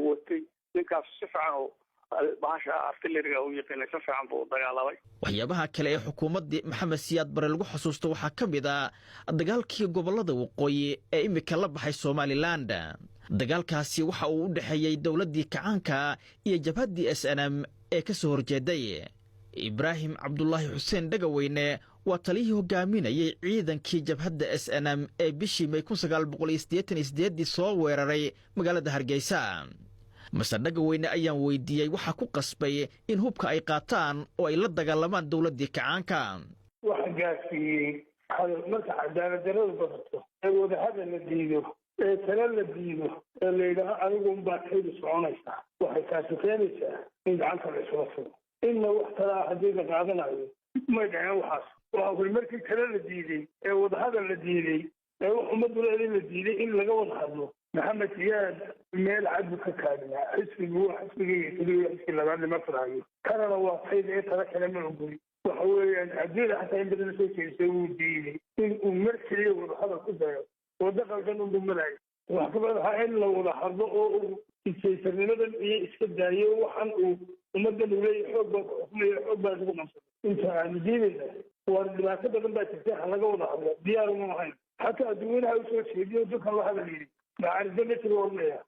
وتي ninkaas si fiican oo baasha artilleriga uu yaqaan si fiican buu dagaalamay waxyaabaha kale ee xukuumadda Maxamed Siyaad Barre lagu xasuusto waxa kamid ah dagaalkii gobolada waqooyi ee imika la baxay Somaliland dagaalkaasi waxa uu u dhaxeeyay dawladii kacaanka iyo jabhadii SNM ee ka soo horjeeday Ibrahim Abdullahi Hussein Dagaweyne waa taliyihii hogaaminayay ciidankii jabhadda SNM ee bishii May 1988 soo weeraray magaalada Hargeysa Mr. Dagaweyne ayaan weydiiyay waxa ku qasbay in hubka ay qaataan oo ay la dagaalamaan dawladii kacaanka waxa gaarsiiyay marka cadaalad darrada badato ee wada hadal la diido ee tala la diido ee la yidhaahdo anigu unbaa kaydu soconaysaa waxay taasi keenaysaa in gacanta la isula furo inna wax talaa haddii la qaadanayo may dhaceen waxaas waxa kuwi markii tala la diiday ee wada hadal la diiday ee wax ummaddu la diiday in laga wada hadlo محمد سياد ميل عدو ككادنا حسبي لبعد ما فرعيه كان الله خير إيه ترك لما نقول وحوي عديل حتى إن بدنا يسوي ديني إن مركلي وهذا كله ودخل جنون بالملاي وحكم هاي إلا ولا حرضه يصير لنا إسكندرية وحن ومدن ولي حب أنت عن ديني وما كده من بيت الساحة على جودة ديار ما حتى أدوينها وسوي شيء ودخل الله هذا اللي معرفة الورنية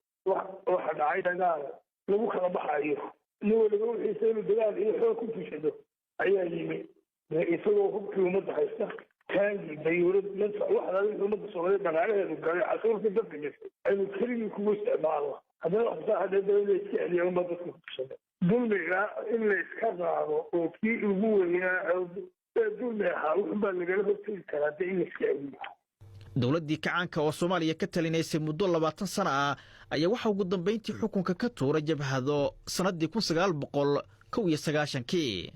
واحد عايز قال لو كان بحايه لو يسوي دلال إيه حول كنت شده أيامي يسوي حكي ومدح يستخ كان بيورد من واحد هذا المدة صغيرة من عليه قال عصور في الدفع جسد أي متخلي يكون استعماله هذا الأفضل هذا الدولة يستعلي يوم مدة كنت دولة إلا يسكرها وفي الهوية دولة حاول بالله قال في الثلاثة إلا يستعلي dawladii kacaanka oo Soomaaliya ka talinaysay muddo 20 sano ah ayaa waxa ugu dambeyntii xukunka ka tuuray jabhado sanadii 1991